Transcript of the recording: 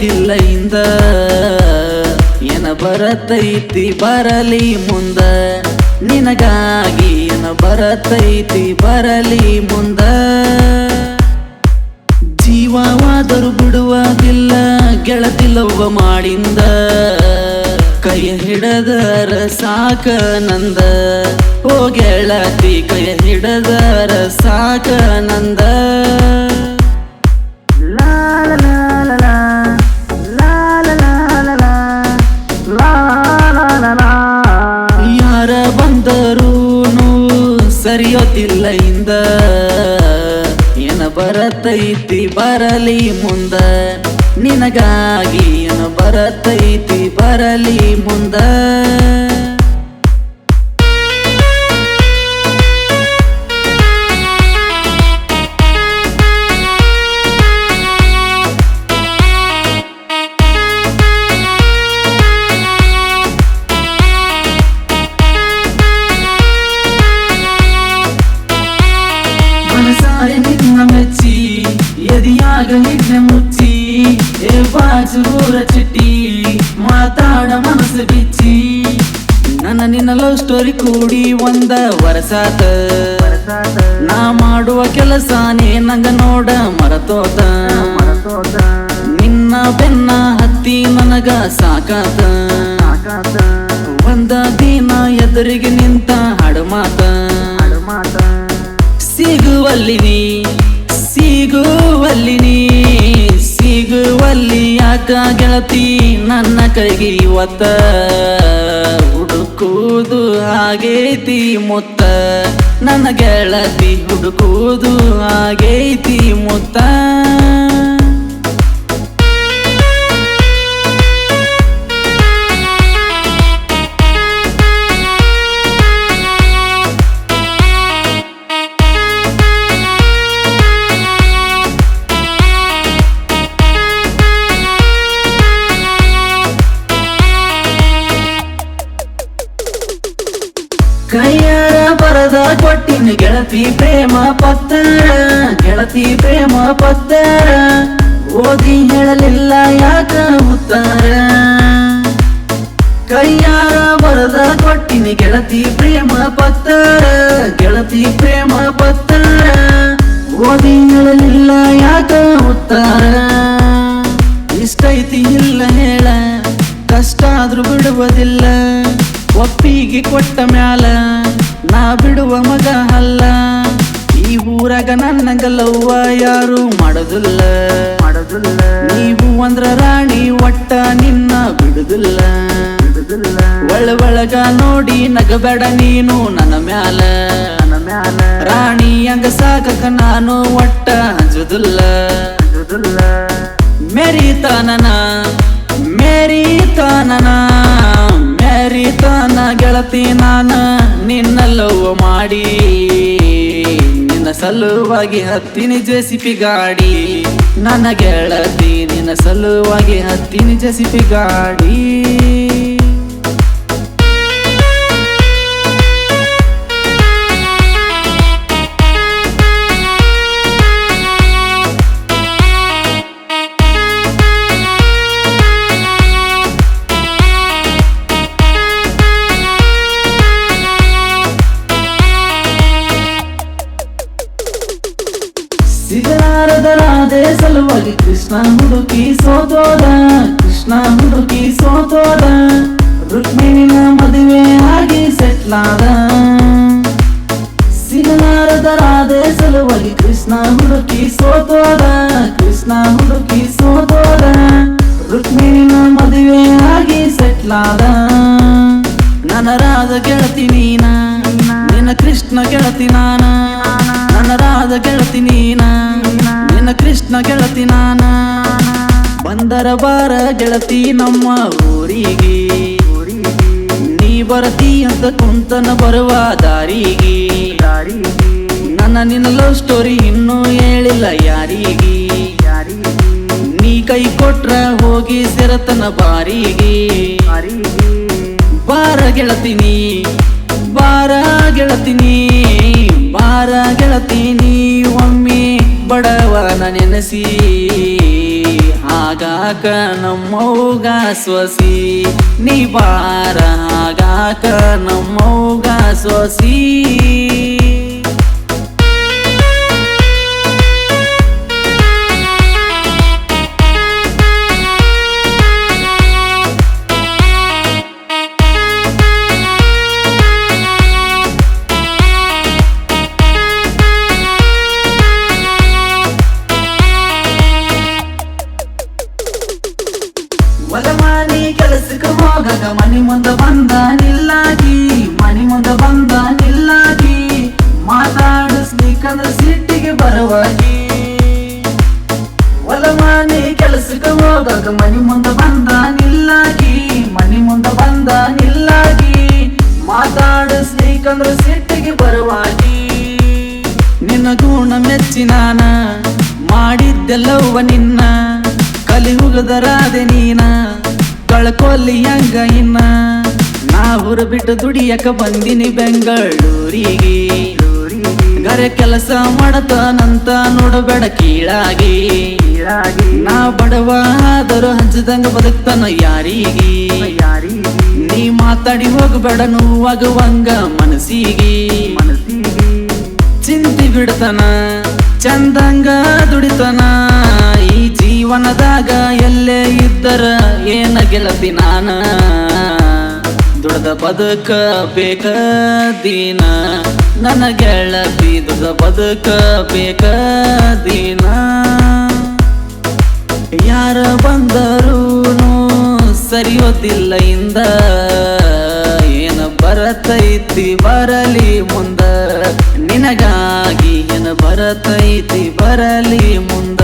ಸರಿಯೋದಿಲ್ಲ ಇಂದ ಏನ ಬರತೈತಿ ಬರಲಿ ಮುಂದ ನಿನಗಾಗಿ ಏನ ಬರತೈತಿ ಬರಲಿ ಮುಂದ ಜೀವವಾದರೂ ಬಿಡುವುದಿಲ್ಲ ಗೆಳತಿ ಲವ್ವ ಮಾಡಿಂದ ಕೈ ಹಿಡದರ ಸಾಕ ನಂದ ಓ ಗೆಳತಿ ಕೈ ಹಿಡದರ ಸಾಕ ನಂದ ಯಾರ ಬಂದರೂನು ಸರಿಯೋತಿಲ್ಲ ಇಂದ ಏನ ಬರತೈತಿ ಬರಲಿ ಮುಂದ ನಿನಗಾಗಿ ಏನ ಬರತೈತಿ ಬರಲಿ ಮುಂದ ಮನಸಾರೆ ನಿನ್ನ ಮೆಚ್ಚಿ ಎದಿಯಾಗ ನಿನ್ನ ಮುಚ್ಚಿ ಏ ಬಾಜೂರ ಚಿಟ್ಟಿ ಮಾತಾಡ ಮನಸ್ಸು ಬಿಚ್ಚಿ ನನ್ನ ನಿನ್ನ ಲವ್ ಸ್ಟೋರಿ ಕೂಡಿ ಒಂದ ವರಸಾತ ನಾ ಮಾಡುವ ಕೆಲಸನೇ ನಂಗ ನೋಡ ಮರತೋತ ನಿನ್ನ ಬೆನ್ನ ಹತ್ತಿ ನನಗ ಸಾಕಾತ ಒಂದ ದಿನ ಎದುರಿಗೆ ನಿಂತ ಹಾಡು ಮಾತ ಸಿಗುವಲ್ಲಿ ಯಾಕ ಗೆಳತಿ ನನ್ನ ಕೈಗೆ ಇವತ್ತ ಹುಡುಕುವುದು ಆಗೈತಿ ಮುತ್ತ ನನ್ನ ಗೆಳತಿ ಹುಡುಕುವುದು ಆಗೈತಿ ಮುತ್ತ ಕೈಯಾರ ಬರದ ಕೊಟ್ಟಿನ ಗೆಳತಿ ಪ್ರೇಮ ಪತ್ರ ಗೆಳತಿ ಪ್ರೇಮ ಪತ್ರ ಓದಿ ಹೇಳಲಿಲ್ಲ ಯಾಕ ಉತ್ತರ ಕೈಯಾರ ಬರದ ಕೊಟ್ಟಿನ ಗೆಳತಿ ಪ್ರೇಮ ಪತ್ರ ಗೆಳತಿ ಪ್ರೇಮ ಪತ್ರ ಓದಿ ಹೇಳಲಿಲ್ಲ ಯಾಕ ಉತ್ತರ ಇಷ್ಟೈತಿ ಇಲ್ಲ ಹೇಳ ಕಷ್ಟ ಆದ್ರೂ ಬಿಡುವುದಿಲ್ಲ ಒಪ್ಪಿಗೆ ಕೊಟ್ಟ ಮ್ಯಾಲ ನಾ ಬಿಡುವ ಮಗ ಅಲ್ಲ ಈ ಊರಾಗ ನನ್ನಂಗಲ್ಲವ್ವ ಯಾರು ಮಾಡೋದಿಲ್ಲ ನೀವು ಅಂದ್ರ ರಾಣಿ ಒಟ್ಟ ನಿನ್ನ ಬಿಡುದಿಲ್ಲ ಒಳಗ ನೋಡಿ ನಗಬೇಡ ನೀನು ನನ್ನ ಮ್ಯಾಲ ರಾಣಿ ಹಂಗ ಸಾಕಕ ನಾನು ಒಟ್ಟ ಹಂಜುದಿಲ್ಲ ಮೆರಿತಾನನ ಗೆಳತಿ ನಾನ ನಿನ್ನ ಲವ್ ಮಾಡಿ ನಿನ್ನ ಸಲುವಾಗಿ ಹತ್ತಿನಿ ಜೆಸಿಪಿ ಗಾಡಿ ನನ್ನ ಗೆಳತಿ ನಿನ್ನ ಸಲುವಾಗಿ ಹತ್ತಿನಿ ಜೆಸಿಪಿ ಗಾಡಿ ಸಿಗಲಾರದ ರಾಧೆ ಸಲುವಾಗಿ ಕೃಷ್ಣ ಹುಡುಕಿ ಸೋತೋದ ರುಕ್ಮಿಣಿನ ಮದುವೆ ಆಗಿ ಸೆಟ್ಲಾದ ಸಿಗಲಾರದ ರಾಧೆ ಸಲುವಾಗಿ ಕೃಷ್ಣ ಹುಡುಕಿ ಸೋತೋದ ರುಕ್ಮಿಣಿನ ಮದುವೆ ಆಗಿ ಸೆಟ್ಲಾದ ನನ್ನ ರಾಧ ಗೆಳತಿ ನೀನ ನಿನ್ನ ಕೃಷ್ಣ ಗೆಳತಿ ನಾನ ನನ್ನ ರಾಧ ಗೆಳತಿ ನೀನ ನಿನ್ನ ಕೃಷ್ಣ ಗೆಳತಿ ನಾನ ಬಂದರ ಬಾರ ಗೆಳತಿ ನಮ್ಮ ಊರಿಗೆ ನೀ ಬರತಿ ಅಂತ ಕುಂತನ ಬರುವ ದಾರಿಗೆ ನನ್ನ ನಿನ್ನ ಲವ್ ಸ್ಟೋರಿ ಇನ್ನೂ ಹೇಳಿಲ್ಲ ಯಾರಿಗೆ ನೀ ಕೈ ಕೊಟ್ರ ಹೋಗಿ ಸೇರತನ ಬಾರಿಗೆ ಬಾರ ಗೆಳತಿನಿ ಬಾರ ಗೆಳತಿನಿ ಒಮ್ಮೆ ಬಡವನ ನೆನೆಸಿ ಆಗಾಕ ನಮ್ಮವ್ಗ ಸೊಸಿ ನೀ ಬಾರ ಆಗಾಕ ನಮ್ಮವ್ಗ ಸೊಸಿ ಹೊಲಮಾನಿ ಕೆಲಸಕ್ಕೆ ಹೋಗಾಗ ಮನಿ ಮುಂದ ಬಂದ ನಿಲ್ಲಾಗಿ ಮನಿ ಮುಂದ ಬಂದ ನಿಲ್ಲಾಗಿ ಮಾತಾಡಿಸ್ಲಿಕ್ಕಂದ್ರ ಸಿಟ್ಟಿಗೆ ಬರವಾಗಿ ಹೊಲಮಾನಿ ಕೆಲಸಕ್ಕೆ ಹೋಗಾಗ ಮನಿ ಮುಂದ ಬಂದ ನಿಲ್ಲಾಗಿ ಮನಿ ಮುಂದ ಬಂದ ನಿಲ್ಲಾಗಿ ಮಾತಾಡಿಸ್ಲಿಕ್ಕಂದ್ರ ಸಿಟ್ಟಿಗೆ ಬರವಾಗಿ ನಿನ್ನ ಗುಣ ಮೆಚ್ಚಿ ನಾನ ಮಾಡಿದ್ದೆಲ್ಲವ್ವ ನಿನ್ನ ಕಲಿಯುಗದರಾದೆ ನೀನ ಕಳ್ಕೊಲ್ಲಿ ಹಂಗ ಇನ್ನ ನಾ ಊರು ಬಿಟ್ಟು ದುಡಿಯಕ ಬಂದಿನಿ ಬೆಂಗಳೂರಿಗೆ ಗರೆ ಕೆಲಸ ಮಾಡತಾನಂತ ನೋಡಬೇಡ ಕೀಳಾಗಿ ನಾ ಬಡವ ಆದರೂ ಹಂಚದಂಗ ಬದುಕ್ತಾನ ಯಾರಿಗೆ ನೀ ಮಾತಾಡಿ ಹೋಗಬೇಡ ನೋವಾಗುವಂಗ ಮನಸ್ಸಿಗೆ ಚಿಂತಿ ಬಿಡ್ತಾನ ಚಂದಂಗ ದುಡಿತಾನ ಈ ಜೀವನದಾಗ ಎಲ್ಲೇ ಇದ್ದರ ಏನ ಗೆಳತಿ ನಾನ ದುಡ್ದ ಬದುಕ ಬೇಕ ದೀನ ನನ್ನ ಗೆಳತಿ ದುಡ್ದ ಬದುಕ ಬೇಕ ದೀನ ಯಾರ ಬಂದರೂನು ಸರಿಯೋದಿಲ್ಲ ಇಂದ ಏನ ಬರತೈತಿ ಬರಲಿ ಮುಂದ ನಿನಗಾಗಿ ಏನ ಬರತೈತಿ ಬರಲಿ ಮುಂದ